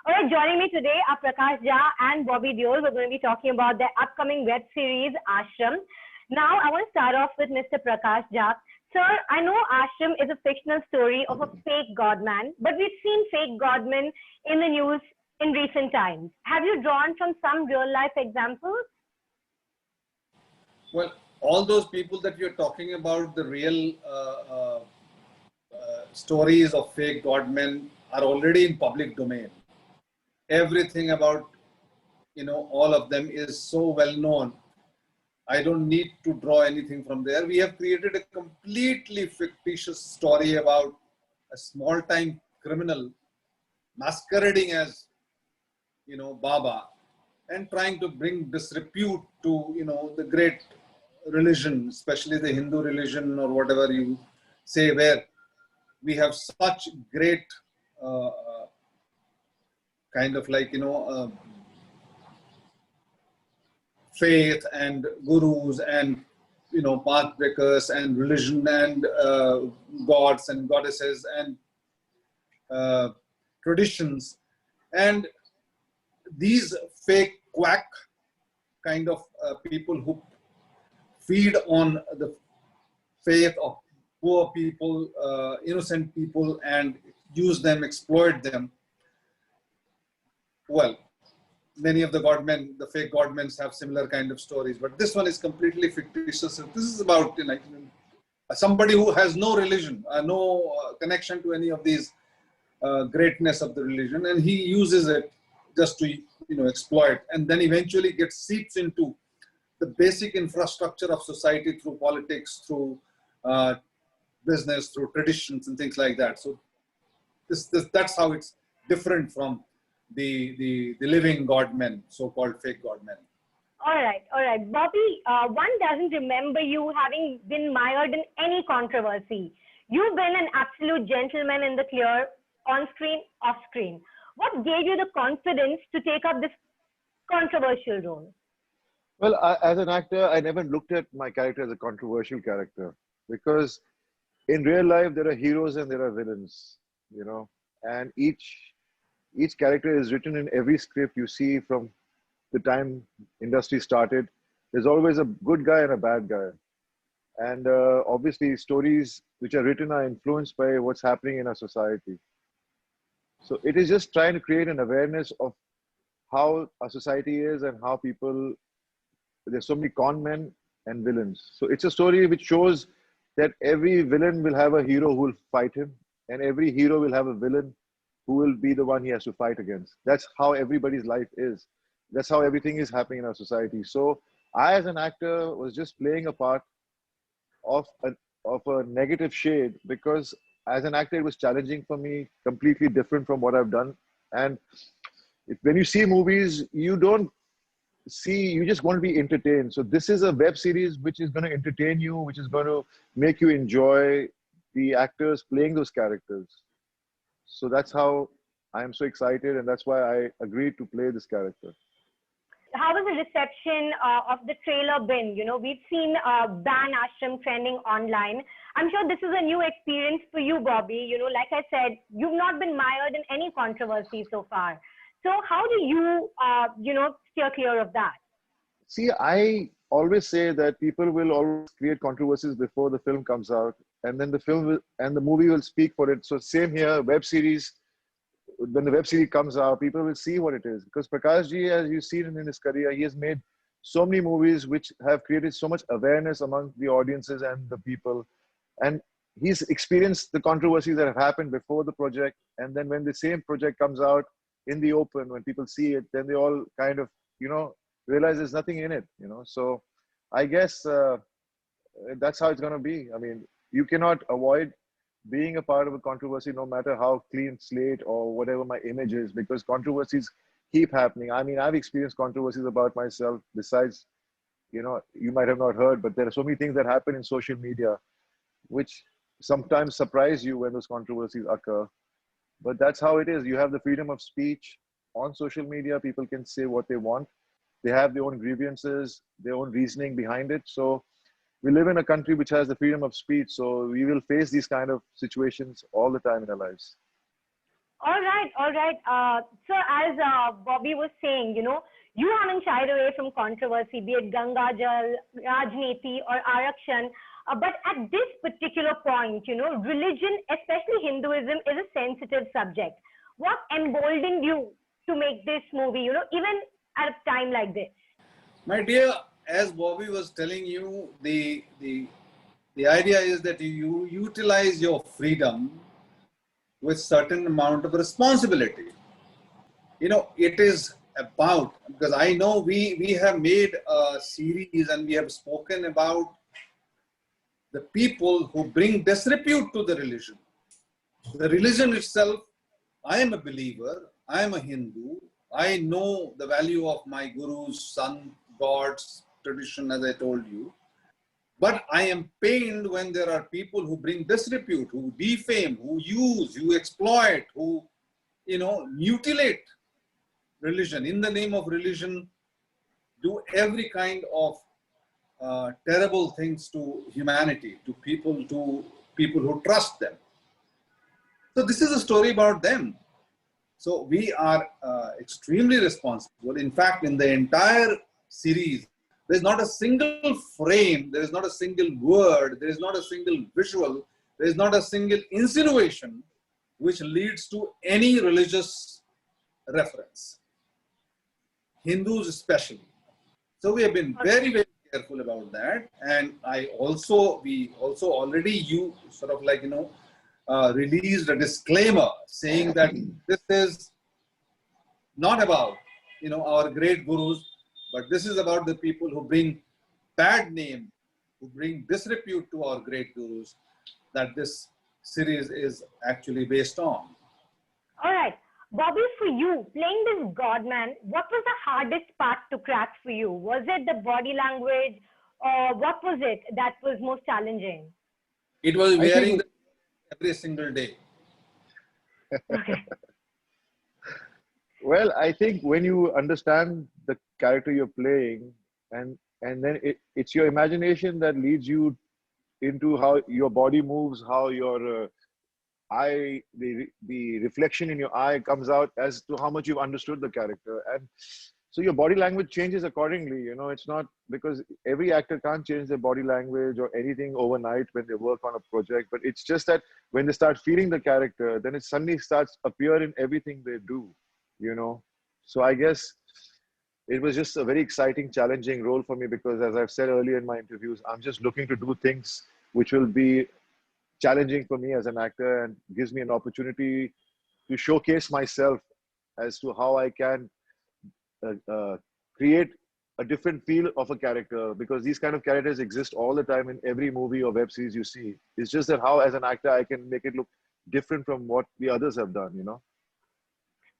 All right, joining me today are Prakash Jha and Bobby Deol. We're going to be talking about their upcoming web series, Ashram. Now, I want to start off with Mr. Prakash Jha. Sir, I know Ashram is a fictional story of a fake godman, but we've seen fake godmen in the news in recent times. Have you drawn from some real-life examples? Well, all those people that you're talking about, the real stories of fake godmen are already in public domain. Everything about, all of them is so well known. I don't need to draw anything from there. We have created a completely fictitious story about a small-time criminal masquerading as, Baba, and trying to bring disrepute to, the great religion, especially the Hindu religion or whatever you say, where we have such great kind of like, faith and gurus and, path breakers and religion and gods and goddesses and traditions. And these fake quack kind of people who feed on the faith of poor people, innocent people, and use them, exploit them. Well, many of the godmen, the fake godmen, have similar kind of stories, but this one is completely fictitious. This is about somebody who has no religion, no connection to any of these greatness of the religion, and he uses it just to exploit, and then eventually gets seeps into the basic infrastructure of society through politics, through business, through traditions and things like that. So that's how it's different from the living godmen, so-called fake godmen. All right. Bobby, one doesn't remember you having been mired in any controversy. You've been an absolute gentleman in the clear, on screen, off screen. What gave you the confidence to take up this controversial role? Well, as an actor, I never looked at my character as a controversial character, because in real life, there are heroes and there are villains, and each character is written in every script you see from the time industry started. There's always a good guy and a bad guy. And obviously, stories which are written are influenced by what's happening in our society. So it is just trying to create an awareness of how our society is and how people, there's so many con men and villains. So it's a story which shows that every villain will have a hero who will fight him, and every hero will have a villain who will be the one he has to fight against. That's how everybody's life is. That's how everything is happening in our society. So I, as an actor, was just playing a part of a negative shade, because as an actor, it was challenging for me, completely different from what I've done. And when you see movies, you just want to be entertained. So this is a web series which is going to entertain you, which is going to make you enjoy the actors playing those characters. So that's how I am so excited, and that's why I agreed to play this character. How was the reception of the trailer been? We've seen Ban Ashram trending online. I'm sure this is a new experience for you, Bobby. Like I said, you've not been mired in any controversy so far. So how do you, steer clear of that? See, I always say that people will always create controversies before the film comes out, and then the movie will speak for it. So same here, web series. When the web series comes out, people will see what it is. Because Prakash Ji, as you've seen in his career, he has made so many movies which have created so much awareness among the audiences and the people. And he's experienced the controversies that have happened before the project. And then when the same project comes out in the open, when people see it, then they all kind of, realize there's nothing in it, So I guess that's how it's going to be. I mean, you cannot avoid being a part of a controversy, no matter how clean slate or whatever my image is, because controversies keep happening. I mean, I've experienced controversies about myself. Besides, you might have not heard, but there are so many things that happen in social media, which sometimes surprise you when those controversies occur. But that's how it is. You have the freedom of speech on social media. People can say what they want. They have their own grievances, their own reasoning behind it. So we live in a country which has the freedom of speech, so we will face these kind of situations all the time in our lives. All right, all right. So as Bobby was saying, you haven't shied away from controversy, be it Ganga Jal, Rajniti, or Arakshan. But at this particular point, religion, especially Hinduism, is a sensitive subject. What emboldened you to make this movie, even at a time like this? My dear, as Bobby was telling you, the idea is that you utilize your freedom with certain amount of responsibility. It is about, because I know we have made a series and we have spoken about the people who bring disrepute to the religion. The religion itself, I am a believer, I am a Hindu, I know the value of my Guru's son, God's tradition, as I told you. But I am pained when there are people who bring disrepute, who defame, who use, who exploit, who, mutilate religion. In the name of religion, do every kind of terrible things to humanity, to people who trust them. So this is a story about them. So we are extremely responsible. In fact, in the entire series, there is not a single frame, there is not a single word, there is not a single visual, there is not a single insinuation which leads to any religious reference. Hindus especially. So we have been very, very careful about that. And we also already released a disclaimer saying that this is not about, our great gurus, but this is about the people who bring bad name, who bring disrepute to our great gurus, that this series is actually based on. All right. Bobby, for you, playing this Godman, what was the hardest part to crack for you? Was it the body language, or what was it that was most challenging? It was wearing every single day. Okay. Well, I think when you understand the character you're playing, and then it's your imagination that leads you into how your body moves, how your eye, the reflection in your eye comes out as to how much you've understood the character. And so your body language changes accordingly. It's not because every actor can't change their body language or anything overnight when they work on a project, but it's just that when they start feeling the character, then it suddenly starts appear in everything they do, So I guess it was just a very exciting, challenging role for me because, as I've said earlier in my interviews, I'm just looking to do things which will be challenging for me as an actor and gives me an opportunity to showcase myself as to how I can create a different feel of a character, because these kind of characters exist all the time in every movie or web series you see. It's just that how, as an actor, I can make it look different from what the others have done,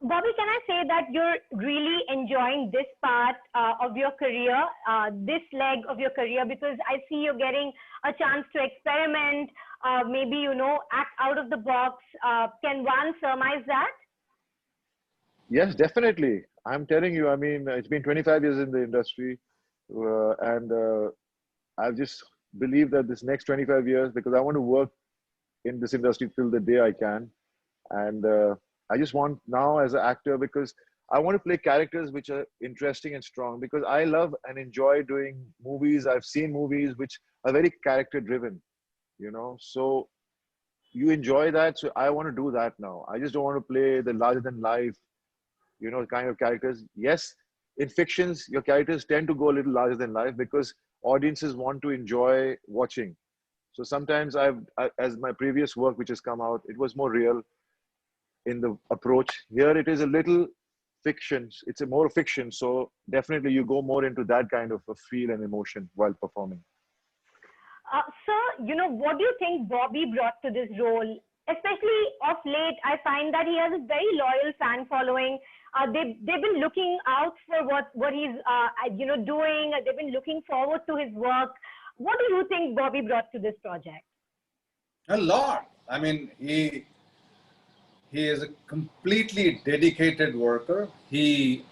Bobby, can I say that you're really enjoying this part of your career, this leg of your career, because I see you're getting a chance to experiment, maybe, act out of the box. Can one surmise that? Yes, definitely. I'm telling you, I mean, it's been 25 years in the industry, and I've just believed that this next 25 years, because I want to work in this industry till the day I can. And I just want now as an actor, because I want to play characters which are interesting and strong, because I love and enjoy doing movies. I've seen movies which are very character driven, so you enjoy that. So I want to do that now. I just don't want to play the larger than life, kind of characters. Yes, in fictions, your characters tend to go a little larger than life because audiences want to enjoy watching. So sometimes as my previous work, which has come out, it was more real in the approach. Here it is a little fiction. It's a more fiction. So definitely you go more into that kind of a feel and emotion while performing. Sir, what do you think Bobby brought to this role? Especially of late, I find that he has a very loyal fan following. They've been looking out for what he's doing. They've been looking forward to his work. What do you think Bobby brought to this project? A lot. I mean, he is a completely dedicated worker. He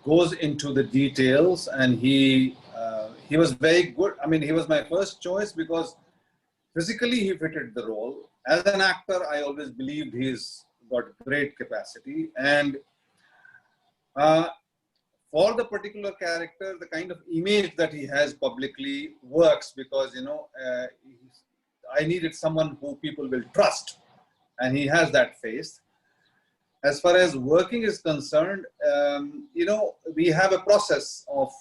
goes into the details, and he was very good. I mean, he was my first choice because physically he fitted the role, As an actor, I always believed he's got great capacity. And uh, for the particular character, the kind of image that he has publicly works because, I needed someone who people will trust. And he has that face. As far as working is concerned, we have a process of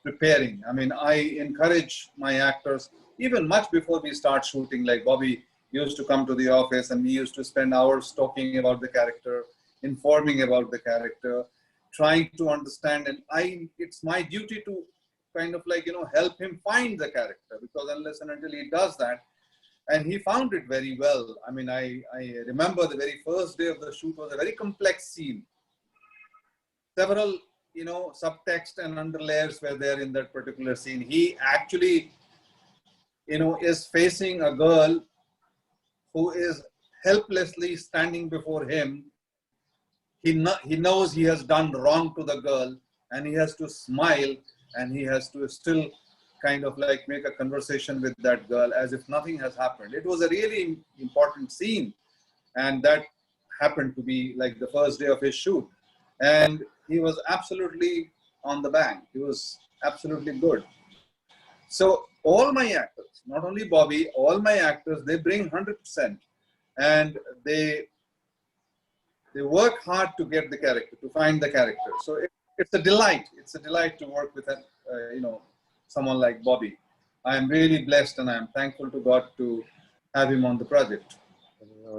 preparing. I mean, I encourage my actors, even much before we start shooting, like Bobby used to come to the office and we used to spend hours talking about the character, informing about the character, trying to understand. And it's my duty to kind of help him find the character, because unless and until he does that, and he found it very well. I mean, I remember the very first day of the shoot was a very complex scene. Several, subtext and underlayers were there in that particular scene. He actually, is facing a girl who is helplessly standing before him. He knows he has done wrong to the girl, and he has to smile, and he has to still kind of make a conversation with that girl as if nothing has happened. It was a really important scene, and that happened to be like the first day of his shoot, and he was absolutely on the bank. He was absolutely good. So all my actors, not only Bobby, all my actors, they bring 100%, and they work hard to get the character, to find the character. So it's a delight. It's a delight to work with someone like Bobby. I am really blessed, and I am thankful to God to have him on the project.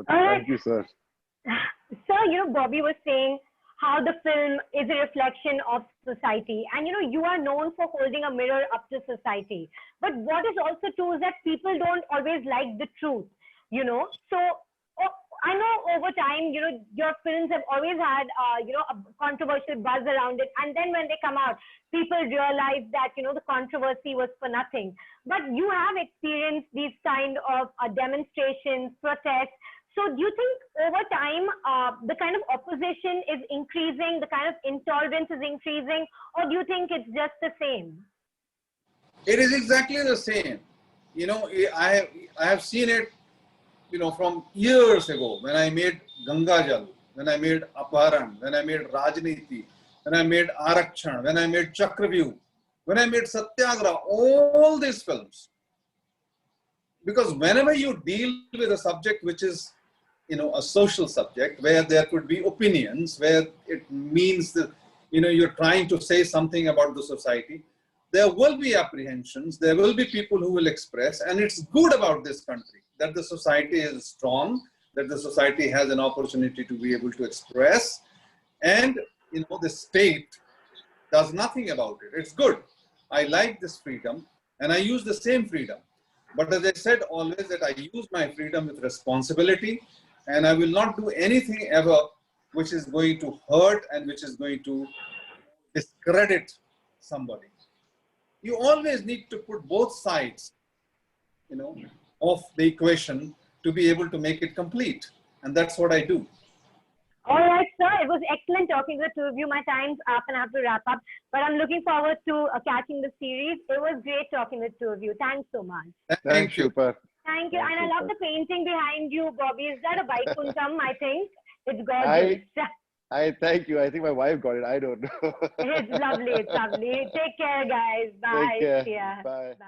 Thank you, sir. Sir, Bobby was saying how the film is a reflection of society. And, you are known for holding a mirror up to society. But what is also true is that people don't always like the truth, So I know over time, your films have always had, a controversial buzz around it. And then when they come out, people realize that, the controversy was for nothing. But you have experienced these kind of demonstrations, protests. So do you think over time, the kind of opposition is increasing, the kind of intolerance is increasing, or do you think it's just the same? It is exactly the same. I have seen it, from years ago when I made Gangajal, when I made Aparan, when I made Rajniti, when I made Arakshan, when I made Chakravyuh, when I made Satyagraha, all these films. Because whenever you deal with a subject which is, a social subject where there could be opinions, where it means that, you're trying to say something about the society, there will be apprehensions, there will be people who will express, and it's good about this country that the society is strong, that the society has an opportunity to be able to express, and the state does nothing about it. It's good. I like this freedom, and I use the same freedom. But as I said always, that I use my freedom with responsibility, and I will not do anything ever which is going to hurt and which is going to discredit somebody. You always need to put both sides, of the equation to be able to make it complete. And that's what I do. All right, sir. It was excellent talking to the two of you. My time's up and I have to wrap up. But I'm looking forward to catching the series. It was great talking to the two of you. Thanks so much. Thank you. Thank you. And I love the painting behind you, Bobby. Is that a Vaikuntham? I think it's gorgeous. I thank you. I think my wife got it. I don't know. It's lovely. It's lovely. Take care, guys. Bye. Take care. Yeah. Bye. Bye.